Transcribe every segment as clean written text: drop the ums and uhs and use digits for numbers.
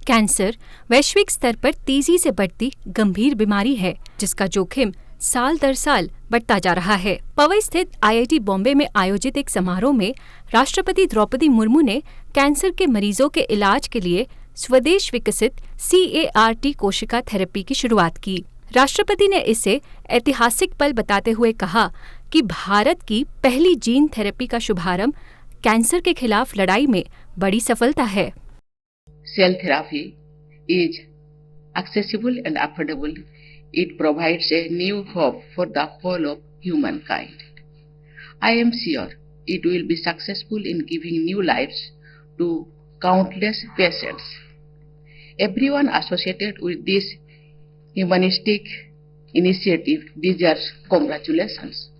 Cancer वैश्विक स्तर पर तेजी से बढ़ती गंभीर बीमारी है जिसका जोखिम साल दर साल बढ़ता जा रहा है। पवई स्थित IIT बॉम्बे में आयोजित एक समारोह में राष्ट्रपति द्रौपदी मुर्मू ने कैंसर के मरीजों के इलाज के लिए स्वदेश विकसित CAR-T कोशिका थेरेपी की शुरुआत की। राष्ट्रपति ने इसे ऐतिहासिक पल बताते हुए कहा कि भारत की पहली जीन थेरेपी का शुभारंभ कैंसर के खिलाफ लड़ाई में बड़ी सफलता है। Cell therapy is accessible and affordable. It provides a new hope for the whole of humankind. I am sure it will be successful in giving new lives to countless patients. Everyone associated with this humanistic initiative deserves congratulations.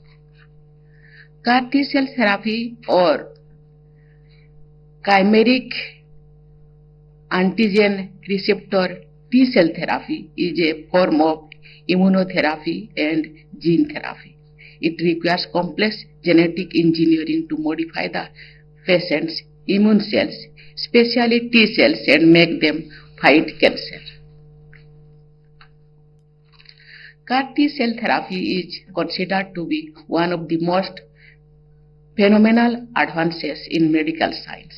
CAR-T cell therapy or chimeric antigen receptor T cell therapy is a form of immunotherapy and gene therapy. It requires complex genetic engineering to modify the patient's immune cells, especially T cells, and make them fight cancer. CAR-T cell therapy is considered to be one of the most phenomenal advances in medical science.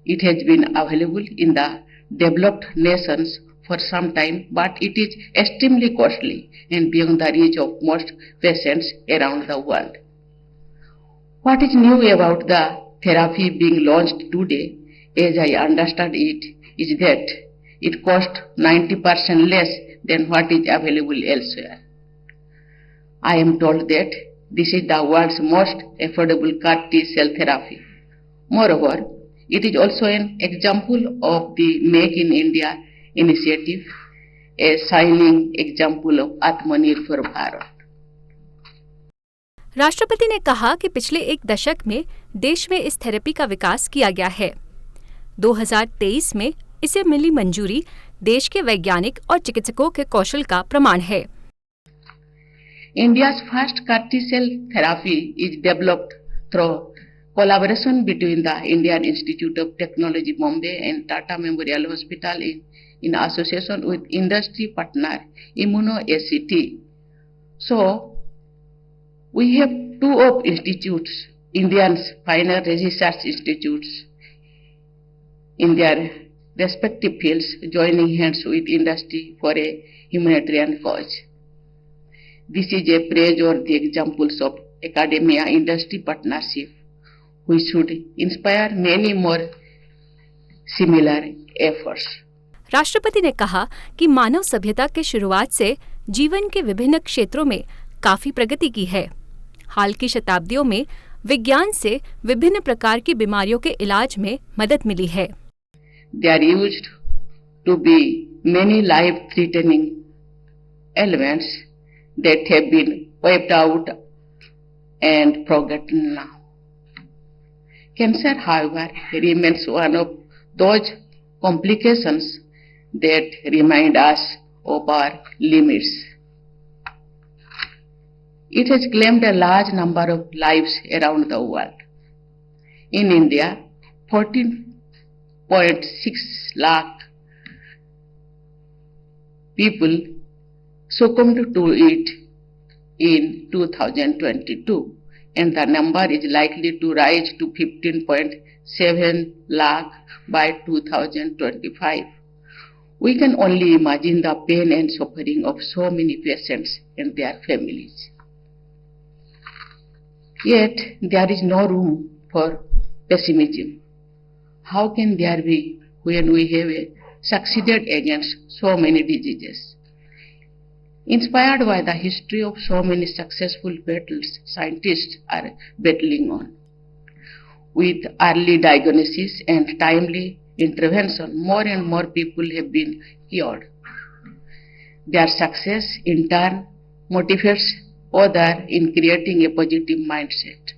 It has been available in the developed nations for some time, but it is extremely costly and beyond the reach of most patients around the world. What is new about the therapy being launched today, as I understand it, is that it costs 90% less than what is available elsewhere. I am told that this is the world's most affordable CAR-T cell therapy. Moreover, it is also an example of the Make in India initiative, a shining example of Atmanirbhar Bharat. राष्ट्रपति ने कहा कि पिछले एक दशक में देश में इस थेरेपी का विकास किया गया है। 2023 में इसे मिली मंजूरी देश के वैज्ञानिक और चिकित्सकों के कौशल का प्रमाण है। India's first CAR-T cell therapy is developed through collaboration between the Indian Institute of Technology Bombay and Tata Memorial Hospital in association with industry partner ImmunoACT. So, we have two of institutes, India's final research institutes in their respective fields, joining hands with industry for a humanitarian cause. This is a praiseworthy example of academia-industry partnership. We should inspire many more similar efforts. राष्ट्रपति ने कहा कि मानव सभ्यता के शुरुआत से जीवन के विभिन्न क्षेत्रों में काफी प्रगति की है। हाल की शताब्दियों में विज्ञान से विभिन्न प्रकार की बीमारियों के इलाज में मदद मिली है। There used to be many life-threatening ailments that have been wiped out and forgotten now. Cancer, however, remains one of those complications that remind us of our limits. It has claimed a large number of lives around the world. In India, 14.6 lakh people succumbed to it in 2022. And the number is likely to rise to 15.7 lakh by 2025. We can only imagine the pain and suffering of so many patients and their families. Yet, there is no room for pessimism. How can there be when we have succeeded against so many diseases? Inspired by the history of so many successful battles scientists are battling on. With early diagnosis and timely intervention, more and more people have been cured. Their success, in turn, motivates others in creating a positive mindset.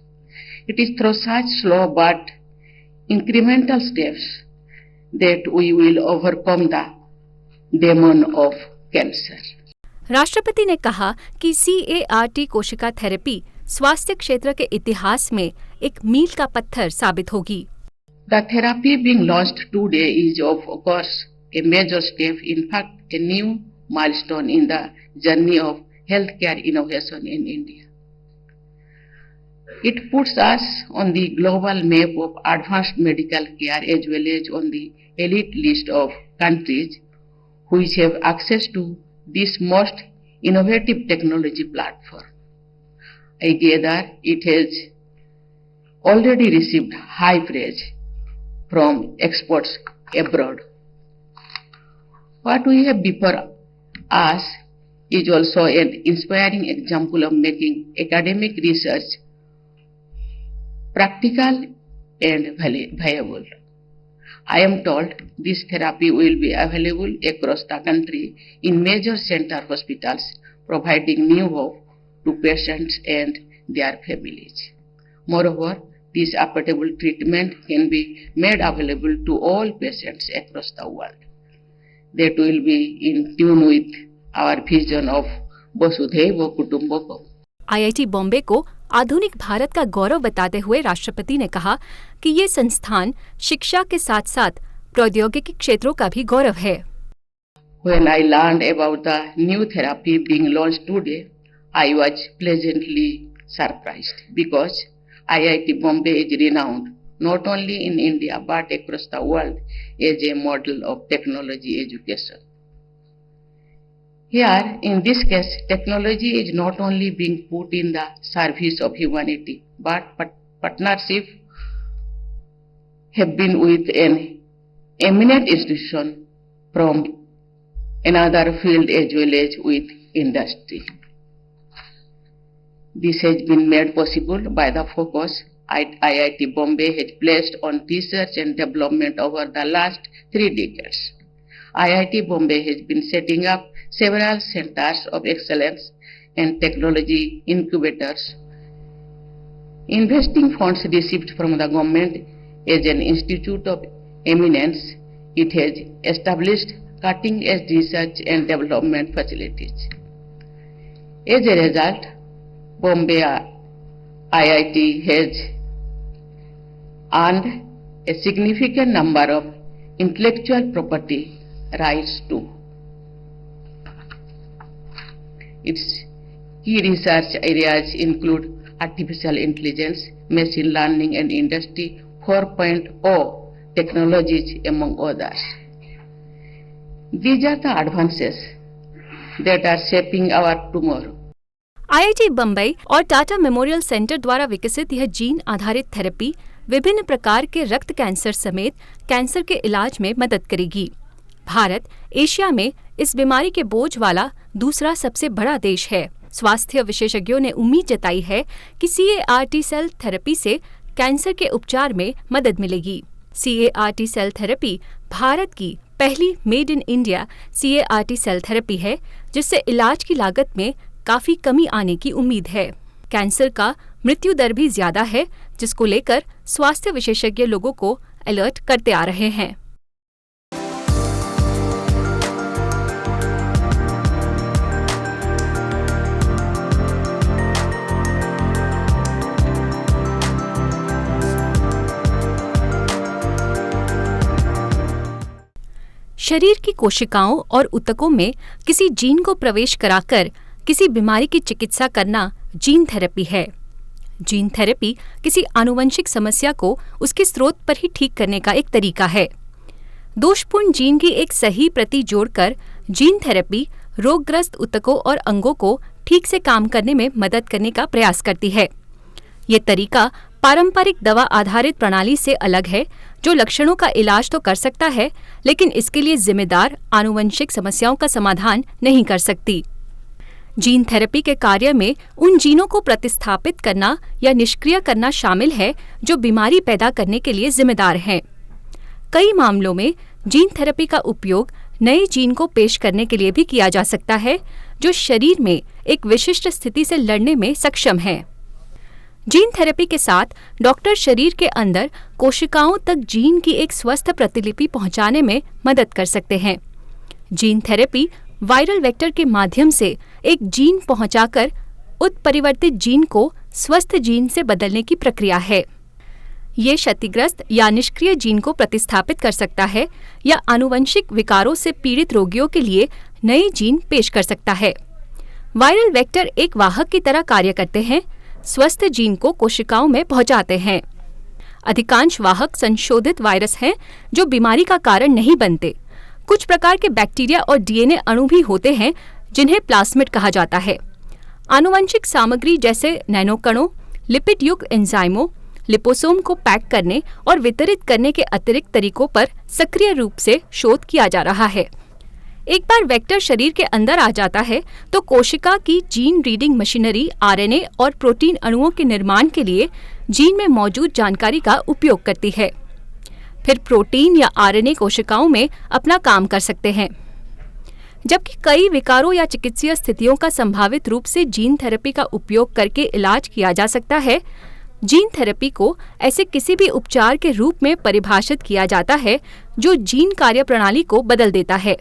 It is through such slow but incremental steps that we will overcome the demon of cancer. राष्ट्रपति ने कहा कि CAR-T कोशिका therapy स्वास्थ्य क्षेत्र के इतिहास में एक मील का पत्थर साबित होगी। The therapy being launched today is of course a major step, in fact, a new milestone in the journey of healthcare innovation in India. It puts us on the global map of advanced medical care as well as on the elite list of countries which have access to this most innovative technology platform. I gather it has already received high praise from experts abroad. What we have before us is also an inspiring example of making academic research practical and viable. I am told this therapy will be available across the country in major center hospitals, providing new hope to patients and their families. Moreover, this affordable treatment can be made available to all patients across the world. That will be in tune with our vision of Vasudhaiva Kutumbakam. IIT Bombay को आधुनिक भारत का गौरव बताते हुए राष्ट्रपति ने कहा कि ये संस्थान शिक्षा के साथ साथ प्रौद्योगिकी क्षेत्रों का भी गौरव है। When I learned about the new therapy being launched today, I was pleasantly surprised because IIT Bombay is renowned not only in India but across the world as a model of technology education. Here, in this case, technology is not only being put in the service of humanity, but partnership have been with an eminent institution from another field as well as with industry. This has been made possible by the focus IIT Bombay has placed on research and development over the last 3 decades. IIT Bombay has been setting up several centers of excellence and technology incubators. Investing funds received from the government as an institute of eminence, it has established cutting-edge research and development facilities. As a result, Bombay IIT has earned a significant number of intellectual property rights too. Its key research areas include artificial intelligence, machine learning and industry 4.0 technologies among others. These are the advances that are shaping our tomorrow. IIT Bombay और Tata memorial centre द्वारा विकसित यह gene आधारित therapy विभिन्न प्रकार के रक्त cancer समेत कैंसर के इलाज में मदद करेगी। भारत एशिया में इस बीमारी के बोझ वाला दूसरा सबसे बड़ा देश है। स्वास्थ्य विशेषज्ञों ने उम्मीद जताई है कि CAR-T सेल थेरेपी से कैंसर के उपचार में मदद मिलेगी। CAR-T सेल थेरेपी भारत की पहली made in India CAR-T cell therapy है, जिससे इलाज की लागत में काफी कमी आने की उम्मीद है। कैंसर का मृत्यु दर भी ज्यादा है, जिसको लेकर स्वास्थ्य विशेषज्ञ लोगों को अलर्ट करते आ रहे हैं। शरीर की कोशिकाओं और ऊतकों में किसी जीन को प्रवेश कराकर किसी बीमारी की चिकित्सा करना जीन थेरेपी है। जीन थेरेपी किसी आनुवंशिक समस्या को उसके स्रोत पर ही ठीक करने का एक तरीका है। दोषपूर्ण जीन की एक सही प्रति जोड़कर जीन थेरेपी रोगग्रस्त ऊतकों और अंगों को ठीक से काम करने में मदद करने का प्रयास करती है। ये तरीका पारंपरिक दवा आधारित प्रणाली से अलग है, जो लक्षणों का इलाज तो कर सकता है, लेकिन इसके लिए जिम्मेदार आनुवंशिक समस्याओं का समाधान नहीं कर सकती। जीन थेरेपी के कार्य में उन जीनों को प्रतिस्थापित करना या निष्क्रिय करना शामिल है जो बीमारी पैदा करने के लिए जिम्मेदार हैं। कई मामलों में जीन थेरेपी का उपयोग नए जीन को पेश करने के लिए भी किया जा सकता है, जो शरीर में एक विशिष्ट स्थिति से लड़ने में सक्षम है। जीन थेरेपी के साथ डॉक्टर शरीर के अंदर कोशिकाओं तक जीन की एक स्वस्थ प्रतिलिपि पहुंचाने में मदद कर सकते हैं। जीन थेरेपी वायरल वेक्टर के माध्यम से एक जीन पहुंचाकर उत्परिवर्तित जीन को स्वस्थ जीन से बदलने की प्रक्रिया है। ये क्षतिग्रस्त या निष्क्रिय जीन को प्रतिस्थापित कर सकता है या आनुवंशिक विकारों से पीड़ित रोगियों के लिए नए जीन पेश कर सकता है। वायरल वेक्टर एक वाहक की तरह कार्य करते हैं, स्वस्थ जीन को कोशिकाओं में पहुंचाते हैं। अधिकांश वाहक संशोधित वायरस हैं जो बीमारी का कारण नहीं बनते। कुछ प्रकार के बैक्टीरिया और डीएनए अणु भी होते हैं जिन्हें प्लाज्मिड कहा जाता है। आनुवंशिक सामग्री जैसे नैनोकणों, लिपिड युक्त एंजाइमों, लिपोसोम को पैक करने और वितरित करने के अतिरिक्त तरीकों पर सक्रिय रूप से शोध किया जा रहा है। एक बार वेक्टर शरीर के अंदर आ जाता है तो कोशिका की जीन रीडिंग मशीनरी आरएनए और प्रोटीन अणुओं के निर्माण के लिए जीन में मौजूद जानकारी का उपयोग करती है। फिर प्रोटीन या आरएनए कोशिकाओं में अपना काम कर सकते हैं। जबकि कई विकारों या चिकित्सीय स्थितियों का संभावित रूप से जीन थेरेपी का उपयोग करके इलाज किया जा सकता है, जीन थेरेपी को ऐसे किसी भी उपचार के रूप में परिभाषित किया जाता है जो जीन कार्यप्रणाली को बदल देता है।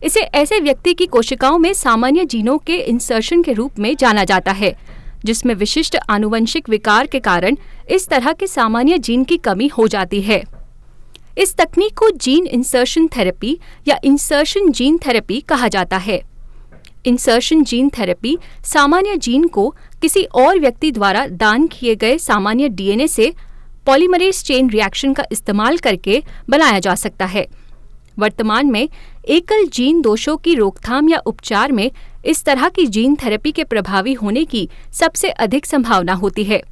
इसे ऐसे व्यक्ति की कोशिकाओं में सामान्य जीनों के इंसर्शन के रूप में जाना जाता है जिसमें विशिष्ट आनुवंशिक विकार के कारण इस तरह के सामान्य जीन की कमी हो जाती है। इस तकनीक को जीन इंसर्शन थेरेपी या इंसर्शन जीन थेरेपी कहा जाता है। इंसर्शन जीन थेरेपी सामान्य जीन को किसी और व्यक्ति द्वारा दान किए गए सामान्य डीएनए से पॉलीमरेज चेन रिएक्शन का इस्तेमाल करके बनाया जा सकता है। वर्तमान में एकल जीन दोषों की रोकथाम या उपचार में इस तरह की जीन थेरेपी के प्रभावी होने की सबसे अधिक संभावना होती है।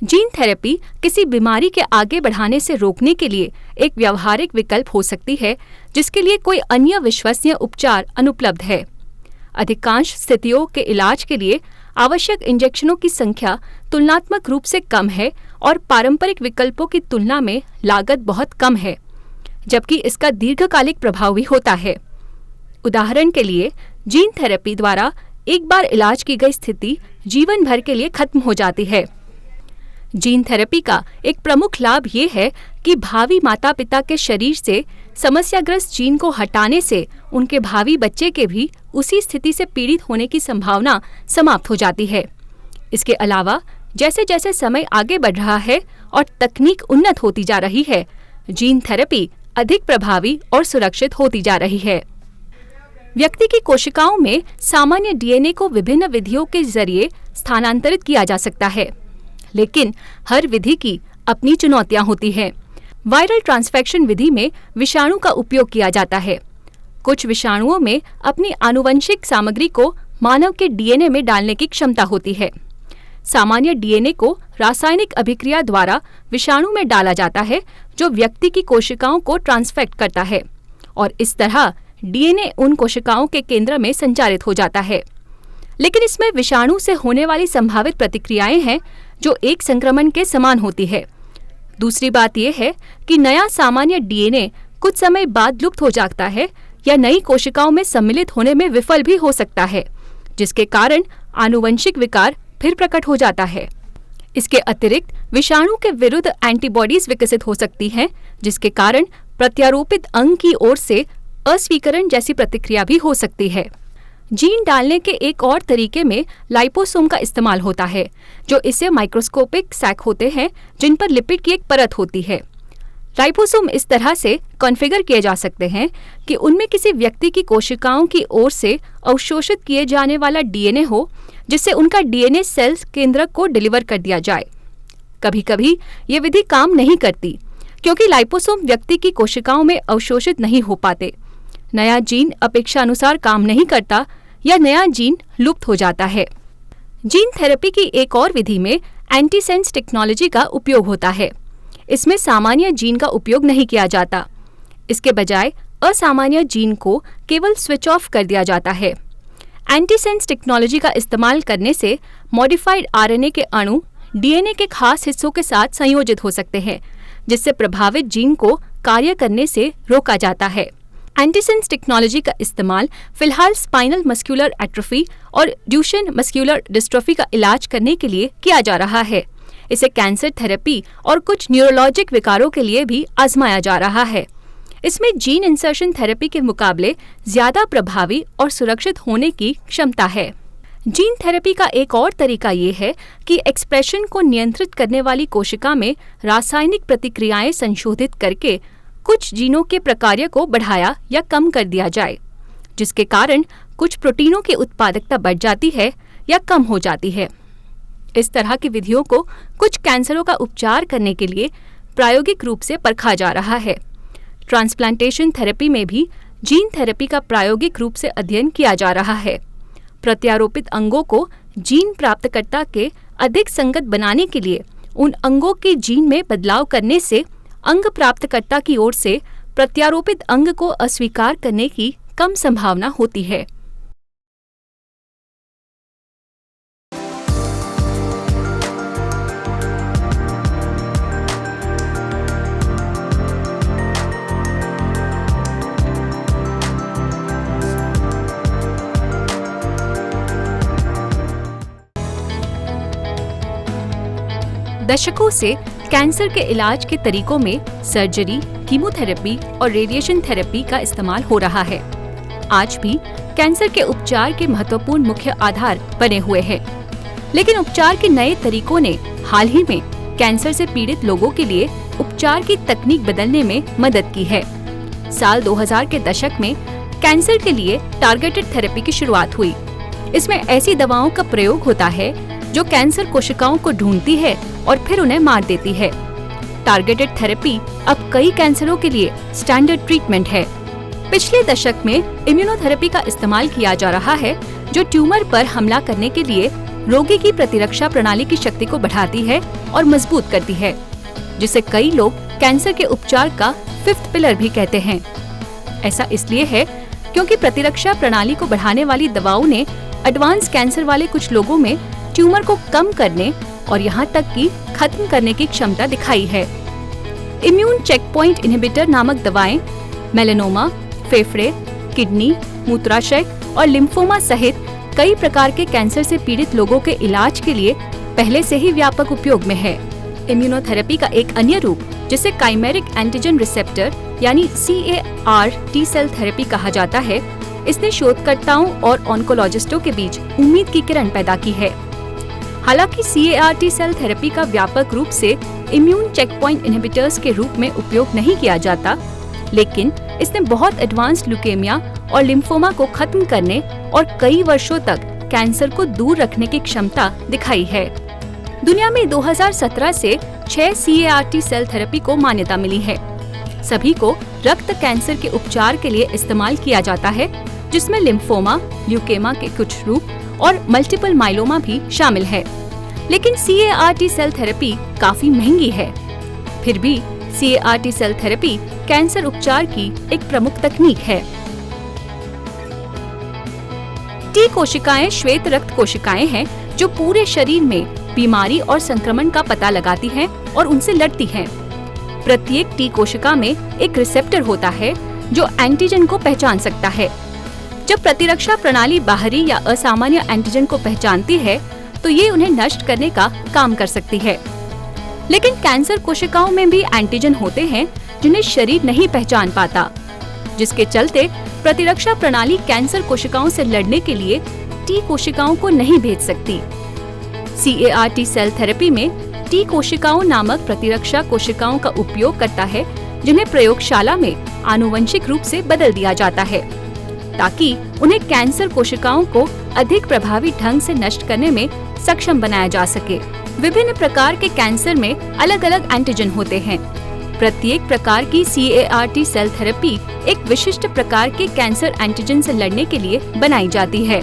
जीन थेरेपी किसी बीमारी के आगे बढ़ाने से रोकने के लिए एक व्यावहारिक विकल्प हो सकती है जिसके लिए कोई अन्य विश्वसनीय उपचार अनुपलब्ध है। अधिकांश स्थितियों के इलाज के लिए आवश्यक इंजेक्शनों की संख्या तुलनात्मक रूप से कम है और पारंपरिक विकल्पों की तुलना में लागत बहुत कम है, जबकि इसका दीर्घकालिक प्रभाव भी होता है। उदाहरण के लिए, जीन थेरेपी द्वारा एक बार इलाज की गई स्थिति जीवन भर के लिए खत्म हो जाती है। जीन थेरेपी का एक प्रमुख लाभ ये है कि भावी माता पिता के शरीर से समस्याग्रस्त जीन को हटाने से उनके भावी बच्चे के भी उसी स्थिति से पीड़ित होने की संभावना समाप्त हो जाती है। इसके अलावा जैसे जैसे समय आगे बढ़ रहा है और तकनीक उन्नत होती जा रही है, जीन थेरेपी अधिक प्रभावी और सुरक्षित होती जा रही है। व्यक्ति की कोशिकाओं में सामान्य डीएनए को विभिन्न विधियों के जरिए स्थानांतरित किया जा सकता है, लेकिन हर विधि की अपनी चुनौतियां होती हैं। वायरल ट्रांसफेक्शन विधि में विषाणु का उपयोग किया जाता है। कुछ विषाणुओं में अपनी आनुवंशिक सामग्री को मानव के डीएनए में डालने की क्षमता होती है। सामान्य डीएनए को रासायनिक अभिक्रिया द्वारा विषाणु में डाला जाता है जो व्यक्ति की कोशिकाओं को ट्रांसफेक्ट करता है और इस तरह डीएनए उन कोशिकाओं के केंद्र में संचारित हो जाता है। लेकिन इसमें विषाणु से होने वाली संभावित प्रतिक्रियाएं हैं जो एक संक्रमण के समान होती है। दूसरी बात यह है कि नया सामान्य डीएनए कुछ समय बाद लुप्त हो जाता है या नई कोशिकाओं में सम्मिलित होने में विफल भी हो सकता है, जिसके कारण आनुवंशिक विकार फिर प्रकट हो जाता है। इसके अतिरिक्त विषाणु के विरुद्ध एंटीबॉडीज विकसित हो सकती हैं, जिसके कारण प्रत्यारोपित अंग की ओर से अस्वीकरण जैसी प्रतिक्रिया भी हो सकती है। जीन डालने के एक और तरीके में लाइपोसोम का इस्तेमाल होता है, जो इससे माइक्रोस्कोपिक सैक होते हैं जिन पर लिपिड की एक परत होती है। लाइपोसोम इस तरह से कॉन्फ़िगर किए जा सकते हैं कि उनमें किसी व्यक्ति की कोशिकाओं की ओर से अवशोषित किए जाने वाला डीएनए हो, जिससे उनका डीएनए सेल केंद्रक को डिलीवर कर दिया जाए। कभी-कभी ये विधि काम नहीं करती क्योंकि लाइपोसोम व्यक्ति की कोशिकाओं में अवशोषित नहीं हो पाते। नया जीन अपेक्षानुसार काम नहीं करता या नया जीन लुप्त हो जाता है। जीन थेरेपी की एक और विधि में एंटीसेंस टेक्नोलॉजी का उपयोग होता है। इसमें सामान्य जीन का उपयोग नहीं किया जाता। इसके बजाय असामान्य जीन को केवल स्विच ऑफ कर दिया जाता है। एंटीसेंस टेक्नोलॉजी का इस्तेमाल करने से मॉडिफाइड आरएनए के अणु डीएनए के खास हिस्सों के साथ संयोजित हो सकते हैं, जिससे प्रभावित जीन को कार्य करने से रोका जाता है। एंटीसेंस टेक्नोलॉजी का इस्तेमाल फिलहाल स्पाइनल मस्कुलर एट्रोफी और ड्यूशेन मस्कुलर डिस्ट्रोफी का इलाज करने के लिए किया जा रहा है। इसे कैंसर थेरेपी और कुछ न्यूरोलॉजिक विकारों के लिए भी आजमाया जा रहा है। इसमें जीन इंसर्शन थेरेपी के मुकाबले ज्यादा प्रभावी और सुरक्षित होने की क्षमता है। जीन थेरेपी का एक और तरीका ये है कि एक्सप्रेशन को नियंत्रित करने वाली कोशिका में रासायनिक प्रतिक्रियाएं संशोधित करके कुछ जीनों के प्रकार्य को बढ़ाया या कम कर दिया जाए, जिसके कारण कुछ प्रोटीनों की उत्पादकता बढ़ जाती है या कम हो जाती है। इस तरह की विधियों को कुछ कैंसरों का उपचार करने के लिए प्रायोगिक रूप से परखा जा रहा है। ट्रांसप्लांटेशन थेरेपी में भी जीन थेरेपी का प्रायोगिक रूप से अध्ययन किया जा रहा है। प्रत्यारोपित अंगों को जीन प्राप्तकर्ता के अधिक संगत बनाने के लिए उन अंगों के जीन में बदलाव करने से अंग प्राप्तकर्ता की ओर से प्रत्यारोपित अंग को अस्वीकार करने की कम संभावना होती है। दशकों से कैंसर के इलाज के तरीकों में सर्जरी, कीमोथेरेपी और रेडिएशन थेरेपी का इस्तेमाल हो रहा है। आज भी कैंसर के उपचार के महत्वपूर्ण मुख्य आधार बने हुए हैं, लेकिन उपचार के नए तरीकों ने हाल ही में कैंसर से पीड़ित लोगों के लिए उपचार की तकनीक बदलने में मदद की है। साल 2000 के दशक में कैंसर के लिए टारगेटेड थेरेपी की शुरुआत हुई। इसमें ऐसी दवाओं का प्रयोग होता है जो कैंसर कोशिकाओं को ढूंढती है और फिर उन्हें मार देती है। टारगेटेड थेरेपी अब कई कैंसरों के लिए स्टैंडर्ड ट्रीटमेंट है। पिछले दशक में इम्यूनोथेरेपी का इस्तेमाल किया जा रहा है, जो ट्यूमर पर हमला करने के लिए रोगी की प्रतिरक्षा प्रणाली की शक्ति को बढ़ाती है और मजबूत करती है, जिसे कई लोग कैंसर के उपचार का 5th पिलर भी कहते हैं। ऐसा इसलिए है क्योंकि प्रतिरक्षा प्रणाली को बढ़ाने वाली दवाओं ने एडवांस कैंसर वाले कुछ लोगों में ट्यूमर को कम करने और यहाँ तक कि खत्म करने की क्षमता दिखाई है। इम्यून चेकपॉइंट इनहिबिटर नामक दवाएं मेलेनोमा, फेफड़े, किडनी, मूत्राशय और लिम्फोमा सहित कई प्रकार के कैंसर से पीड़ित लोगों के इलाज के लिए पहले से ही व्यापक उपयोग में है। इम्यूनोथेरेपी का एक अन्य रूप, जिसे काइमेरिक एंटीजन रिसेप्टर यानी CAR-T सेल थेरेपी कहा जाता है, इसने शोधकर्ताओं और ऑन्कोलॉजिस्टों के बीच उम्मीद की किरण पैदा की है। हालांकि CAR-T सेल थेरेपी का व्यापक रूप से इम्यून चेकपॉइंट इनहिबिटर्स के रूप में उपयोग नहीं किया जाता, लेकिन इसने बहुत एडवांस ल्यूकेमिया और लिम्फोमा को खत्म करने और कई वर्षों तक कैंसर को दूर रखने की क्षमता दिखाई है। दुनिया में 2017 से 6 CAR-T सेल थेरेपी को मान्यता मिली है। सभी को रक्त कैंसर के उपचार के लिए इस्तेमाल किया जाता है, जिसमें लिम्फोमा, ल्यूकेमा के कुछ रूप और मल्टीपल माइलोमा भी शामिल है। लेकिन CAR-T सेल थेरेपी काफी महंगी है। फिर भी CAR-T सेल थेरेपी कैंसर उपचार की एक प्रमुख तकनीक है। T कोशिकाएं श्वेत रक्त कोशिकाएं हैं जो पूरे शरीर में बीमारी और संक्रमण का पता लगाती हैं और उनसे लड़ती हैं। प्रत्येक T कोशिका में एक रिसेप्टर होता है जो एंटीजन को पहचान सकता है। जब प्रतिरक्षा प्रणाली बाहरी या असामान्य एंटीजन को पहचानती है, तो ये उन्हें नष्ट करने का काम कर सकती है। लेकिन कैंसर कोशिकाओं में भी एंटीजन होते हैं जिन्हें शरीर नहीं पहचान पाता, जिसके चलते प्रतिरक्षा प्रणाली कैंसर कोशिकाओं से लड़ने के लिए T कोशिकाओं को नहीं भेज सकती। CAR-T सेल थेरेपी में T कोशिकाओं नामक प्रतिरक्षा कोशिकाओं का उपयोग करता है, जिन्हें प्रयोगशाला में आनुवंशिक रूप से बदल दिया जाता है, ताकि उन्हें कैंसर कोशिकाओं को अधिक प्रभावी ढंग से नष्ट करने में सक्षम बनाया जा सके। विभिन्न प्रकार के कैंसर में अलग अलग एंटीजन होते हैं। प्रत्येक प्रकार की CAR-T सेल थेरेपी एक विशिष्ट प्रकार के कैंसर एंटीजन से लड़ने के लिए बनाई जाती है।